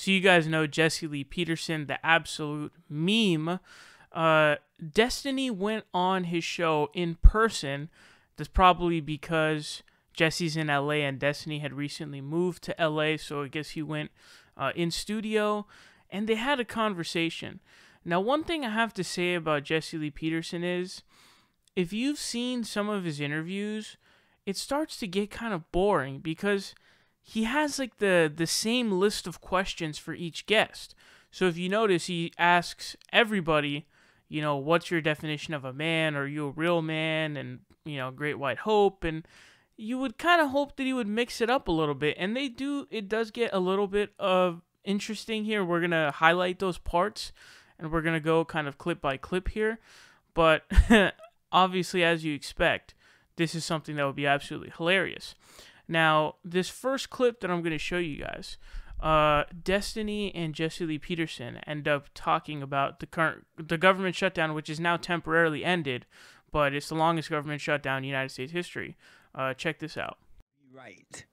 So you guys know Jesse Lee Peterson, the absolute meme. Destiny went on his show in person. That's probably because Jesse's in LA and Destiny had recently moved to LA, so I guess he went in studio, and they had a conversation. Now, one thing I have to say about Jesse Lee Peterson is, if you've seen some of his interviews, it starts to get kind of boring because he has like the same list of questions for each guest. So if you notice, he asks everybody, you know, what's your definition of a man? Are you a real man? And, you know, Great White Hope. And you would kind of hope that he would mix it up a little bit. And it does get a little bit of interesting here. We're going to highlight those parts and we're going to go kind of clip by clip here. But obviously, as you expect, this is something that would be absolutely hilarious. Now, this first clip that I'm going to show you guys, Destiny and Jesse Lee Peterson end up talking about the government shutdown, which is now temporarily ended, but it's the longest government shutdown in United States history. Check this out. Right.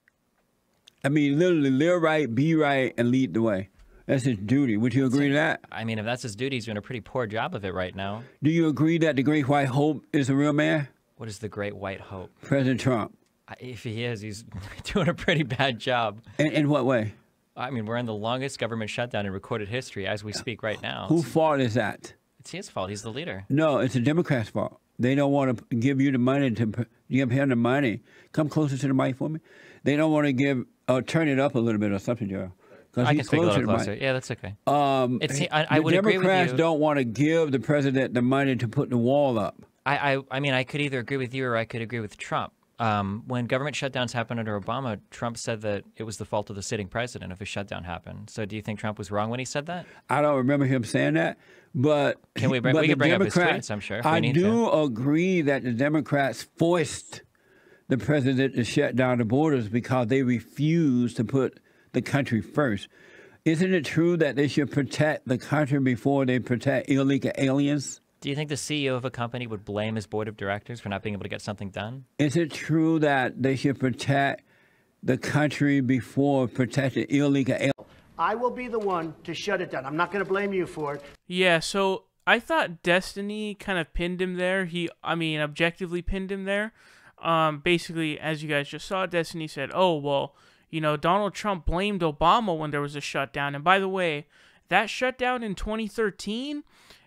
I mean, literally, live right, be right, and lead the way. That's his duty. Would you agree to that? I mean, if that's his duty, he's doing a pretty poor job of it right now. Do you agree that the Great White Hope is a real man? What is the Great White Hope? President Trump. If he is, he's doing a pretty bad job. In what way? I mean, we're in the longest government shutdown in recorded history as we speak right now. Whose fault is that? It's his fault. He's the leader. No, it's the Democrats' fault. They don't want to give you the money to give him the money. Come closer to the mic for me. They don't want to give, turn it up a little bit or something, Joe. I can speak a little closer. Yeah, that's okay. I would agree with you. The Democrats don't want to give the president the money to put the wall up. I mean, I could either agree with you or I could agree with Trump. When government shutdowns happened under Obama, Trump said that it was the fault of the sitting president if a shutdown happened. So do you think Trump was wrong when he said that? I don't remember him saying that, but we can bring up his tweets, I'm sure, if we need to. I do agree that the Democrats forced the president to shut down the borders because they refused to put the country first. Isn't it true that they should protect the country before they protect illegal aliens? Do you think the CEO of a company would blame his board of directors for not being able to get something done? Is it true that they should protect the country before protecting illegal aliens? I will be the one to shut it down. I'm not going to blame you for it. Yeah, so I thought Destiny kind of pinned him there. Objectively pinned him there. Basically, as you guys just saw, Destiny said, oh, well, you know, Donald Trump blamed Obama when there was a shutdown. And by the way, that shutdown in 2013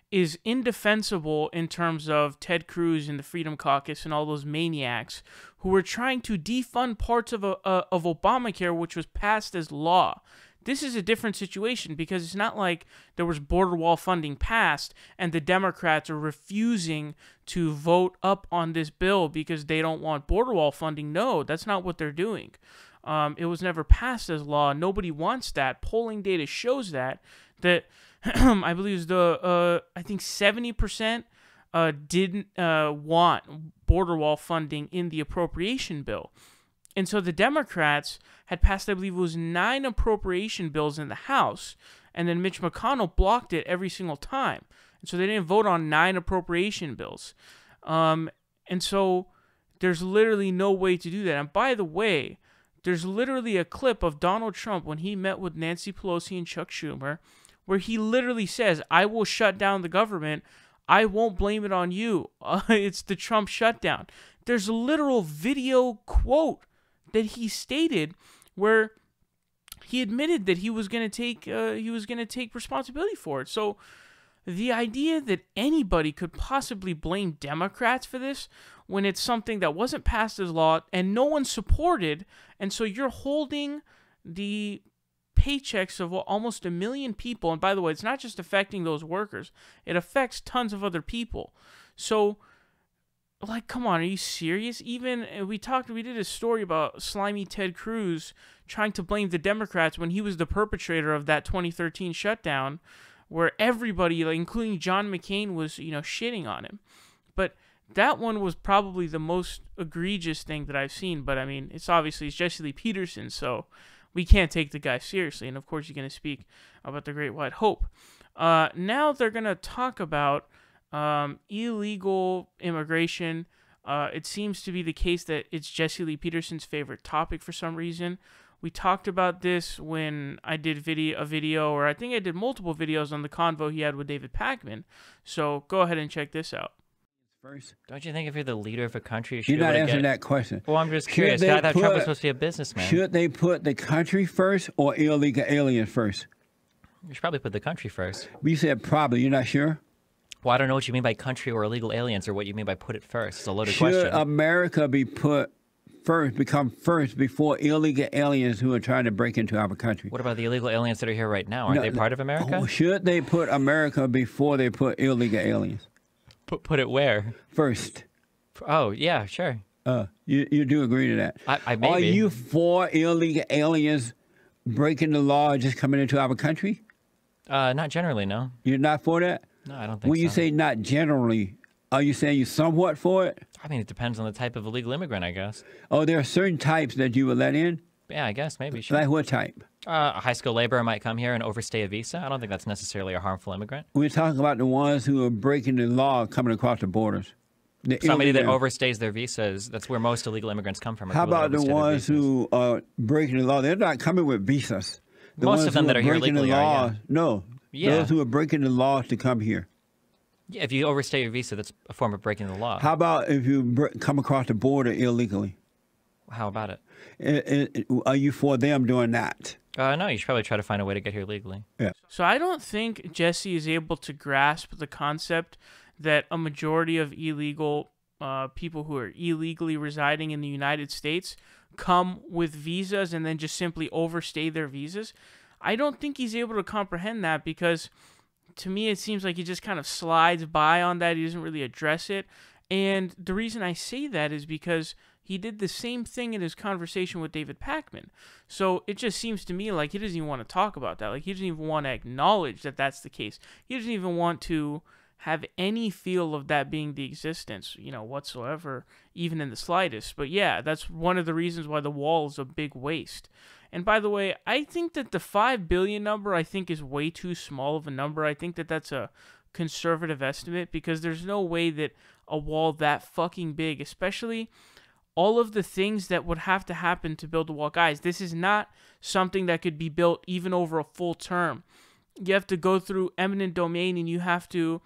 is indefensible in terms of Ted Cruz and the Freedom Caucus and all those maniacs who were trying to defund parts of Obamacare, which was passed as law. This is a different situation because it's not like there was border wall funding passed and the Democrats are refusing to vote up on this bill because they don't want border wall funding. No, that's not what they're doing. It was never passed as law. Nobody wants that. Polling data shows that I believe I think 70% didn't want border wall funding in the appropriation bill. And so the Democrats had passed, I believe it was 9 appropriation bills in the House, and then Mitch McConnell blocked it every single time. And so they didn't vote on 9 appropriation bills. And so there's literally no way to do that. And by the way, there's literally a clip of Donald Trump when he met with Nancy Pelosi and Chuck Schumer, where he literally says, I will shut down the government. I won't blame it on you. It's the Trump shutdown. There's a literal video quote that he stated where he admitted that he was going to take responsibility for it. So the idea that anybody could possibly blame Democrats for this when it's something that wasn't passed as law and no one supported, and so you're holding the paychecks of almost 1 million people, and by the way, it's not just affecting those workers, it affects tons of other people. So, like, come on, are you serious? Even, we did a story about slimy Ted Cruz trying to blame the Democrats when he was the perpetrator of that 2013 shutdown, where everybody, like, including John McCain, was, shitting on him. But that one was probably the most egregious thing that I've seen, but I mean, it's Jesse Lee Peterson, so we can't take the guy seriously, and of course you're going to speak about the Great White Hope. Now they're going to talk about illegal immigration. It seems to be the case that it's Jesse Lee Peterson's favorite topic for some reason. We talked about this when I did a video, or I think I did multiple videos on the convo he had with David Pakman. So go ahead and check this out. First, Don't you think if you're the leader of a country, you should you're be not able to answering get... that question. Well, I'm just curious. I thought Trump was supposed to be a businessman. Should they put the country first or illegal aliens first? You should probably put the country first. You said probably. You're not sure? Well, I don't know what you mean by country or illegal aliens, or what you mean by put it first. It's a loaded Should question. America be put first, become first before illegal aliens who are trying to break into our country? What about the illegal aliens that are here right now? Aren't they part of America? Should they put America before they put illegal aliens? Put it where? First. Oh, yeah, sure. You do agree to that? I maybe. Are you for illegal aliens breaking the law just coming into our country? Not generally, no. You're not for that? No, I don't think so. When you say not generally, are you saying you're somewhat for it? I mean, it depends on the type of illegal immigrant, I guess. Oh, there are certain types that you would let in? Yeah, I guess, maybe, sure. Like what type? A high skilled laborer might come here and overstay a visa. I don't think that's necessarily a harmful immigrant. We're talking about the ones who are breaking the law coming across the borders. Somebody that overstays their visas, that's where most illegal immigrants come from. How about the ones who are breaking the law? They're not coming with visas. The Most ones of them who that are here breaking the legally are, law, yeah. No. Yeah. Those who are breaking the law to come here. Yeah, if you overstay your visa, that's a form of breaking the law. How about if you come across the border illegally? How about it? Are you for them doing that? No, you should probably try to find a way to get here legally. Yeah. So I don't think Jesse is able to grasp the concept that a majority of illegal people who are illegally residing in the United States come with visas and then just simply overstay their visas. I don't think he's able to comprehend that, because to me it seems like he just kind of slides by on that. He doesn't really address it. And the reason I say that is because he did the same thing in his conversation with David Pakman. So it just seems to me like he doesn't even want to talk about that. Like, he doesn't even want to acknowledge that that's the case. He doesn't even want to have any feel of that being the existence, whatsoever, even in the slightest. But yeah, that's one of the reasons why the wall is a big waste. And by the way, I think that the 5 billion number, I think, is way too small of a number. I think that that's a conservative estimate, because there's no way that a wall that fucking big, especially all of the things that would have to happen to build a wall. Guys, this is not something that could be built even over a full term. You have to go through eminent domain, and you have to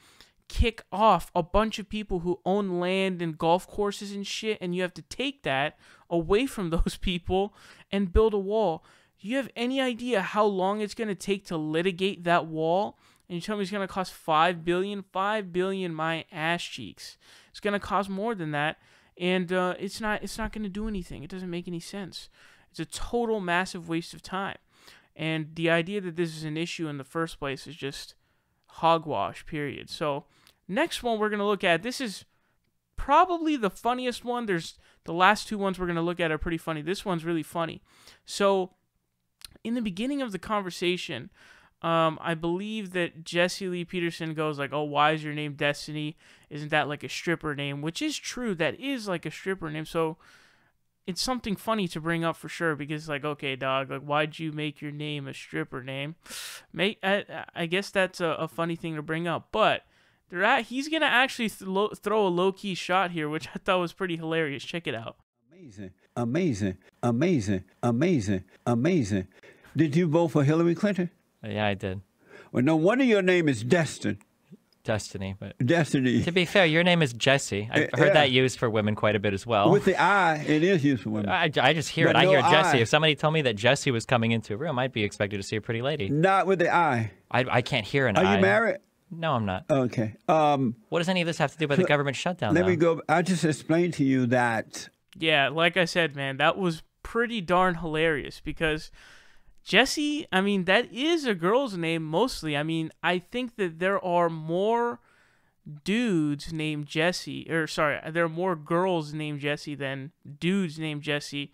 kick off a bunch of people who own land and golf courses and shit, and you have to take that away from those people and build a wall. Do you have any idea how long it's going to take to litigate that wall? And you tell me it's going to cost $5 billion? $5 billion, my ass cheeks. It's going to cost more than that, and it's not going to do anything. It doesn't make any sense. It's a total massive waste of time. And the idea that this is an issue in the first place is just hogwash, period. So next one we're going to look at, this is probably the funniest one. There's the last two ones we're going to look at are pretty funny. This one's really funny. So in the beginning of the conversation, I believe that Jesse Lee Peterson goes like, oh, why is your name Destiny? Isn't that like a stripper name? Which is true. That is like a stripper name. So it's something funny to bring up for sure, because like, okay, dog, like, why'd you make your name a stripper name? I guess that's a funny thing to bring up, but he's going to actually throw a low-key shot here, which I thought was pretty hilarious. Check it out. Amazing, amazing, amazing, amazing, amazing. Did you vote for Hillary Clinton? Yeah, I did. Well, no wonder your name is Destiny, but Destiny. To be fair, your name is Jesse. I've heard that used for women quite a bit as well. With the I, it is used for women. I just hear But it. I no hear Jesse. I. If somebody told me that Jesse was coming into a room, I'd be expected to see a pretty lady. Not with the I. I can't hear an I. Are you married? No, I'm not. Okay. What does any of this have to do with the government shutdown, Let though? me go. I just explained to you that. Yeah, like I said, man, that was pretty darn hilarious, because Jesse, I mean, that is a girl's name mostly. I mean, I think that there are more dudes named Jesse, there are more girls named Jesse than dudes named Jesse.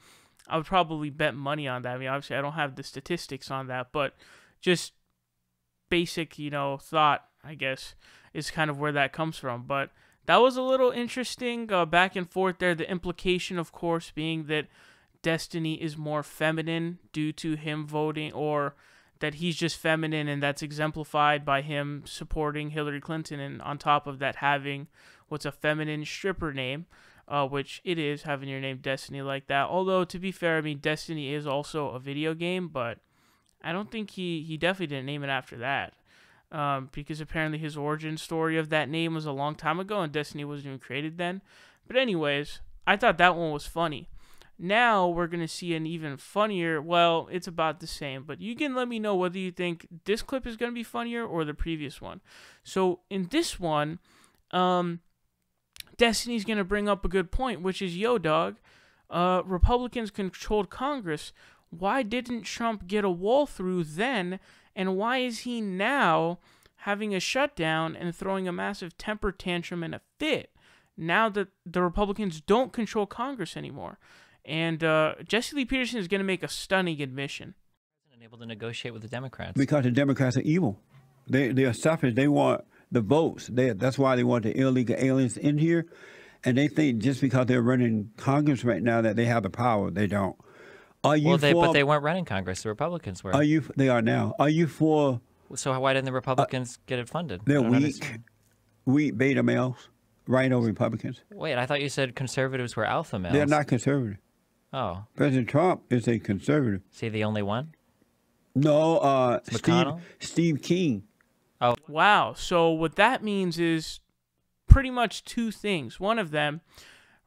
I would probably bet money on that. I mean, obviously, I don't have the statistics on that, but just basic, thought, I guess, is kind of where that comes from. But that was a little interesting back and forth there. The implication, of course, being that Destiny is more feminine due to him voting, or that he's just feminine, and that's exemplified by him supporting Hillary Clinton, and on top of that having what's a feminine stripper name. which it is having your name Destiny like that. Although, to be fair, I mean, Destiny is also a video game, but I don't think he definitely didn't name it after that. Because apparently his origin story of that name was a long time ago and Destiny wasn't even created then. But anyways, I thought that one was funny. Now we're going to see an even funnier, well, it's about the same, but you can let me know whether you think this clip is going to be funnier or the previous one. So in this one, Destiny's going to bring up a good point, which is, yo, dog, Republicans controlled Congress. Why didn't Trump get a wall through then? And why is he now having a shutdown and throwing a massive temper tantrum and a fit now that the Republicans don't control Congress anymore? And Jesse Lee Peterson is going to make a stunning admission. Able to negotiate with the Democrats. Because the Democrats are evil. They are selfish. They want the votes. That's why they want the illegal aliens in here. And they think just because they're running Congress right now that they have the power. They don't. But they weren't running Congress. The Republicans were. They are now. Are you for? So why didn't the Republicans get it funded? They're weak beta males, rhino Republicans. Wait, I thought you said conservatives were alpha males. They're not conservative. Oh. President Trump is a conservative. Is he the only one? No, McConnell? Steve King. Oh. Wow. So what that means is pretty much two things. One of them,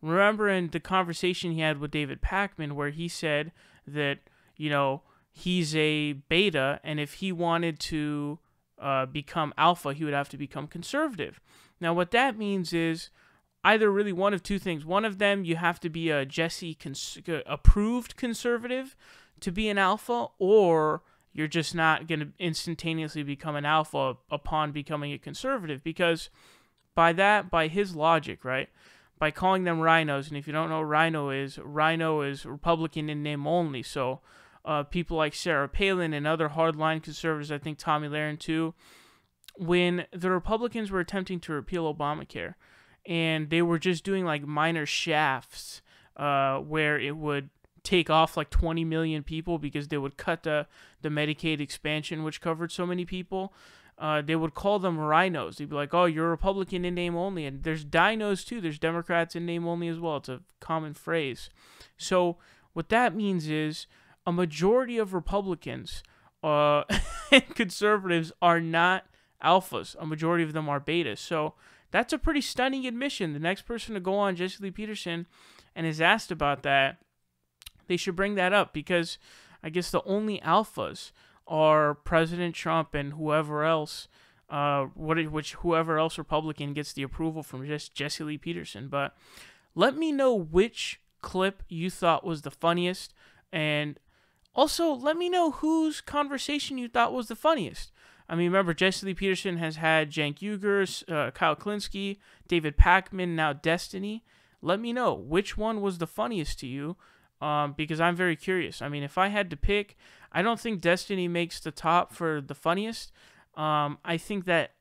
remember in the conversation he had with David Pakman where he said that, you know, he's a beta, and if he wanted to become alpha, he would have to become conservative. Now, what that means is either really one of two things. One of them, you have to be a Jesse approved conservative to be an alpha, or you're just not going to instantaneously become an alpha upon becoming a conservative. Because by his logic, right, by calling them rhinos, and if you don't know what rhino is Republican in name only. So people like Sarah Palin and other hardline conservatives, I think Tommy Lahren too, when the Republicans were attempting to repeal Obamacare, and they were just doing like minor shafts where it would take off like 20 million people because they would cut the Medicaid expansion, which covered so many people. They would call them rhinos. They'd be like, oh, you're a Republican in name only. And there's dinos too. There's Democrats in name only as well. It's a common phrase. So what that means is a majority of Republicans and conservatives are not alphas. A majority of them are betas. So that's a pretty stunning admission. The next person to go on, Jesse Lee Peterson, and is asked about that, they should bring that up, because I guess the only alphas are President Trump and whoever else, whoever else Republican gets the approval from Jesse Lee Peterson. But let me know which clip you thought was the funniest, and also let me know whose conversation you thought was the funniest. I mean, remember, Jesse Lee Peterson has had Cenk Uygur, Kyle Klinsky, David Pakman, now Destiny. Let me know which one was the funniest to you, because I'm very curious. I mean, if I had to pick, I don't think Destiny makes the top for the funniest. I think that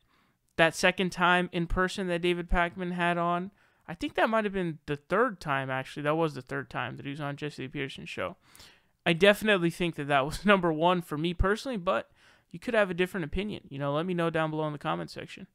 second time in person that David Pakman had on, I think that might have been the third time, actually. That was the third time that he was on Jesse Lee Peterson's show. I definitely think that was number one for me personally, but you could have a different opinion. You know, let me know down below in the comment section.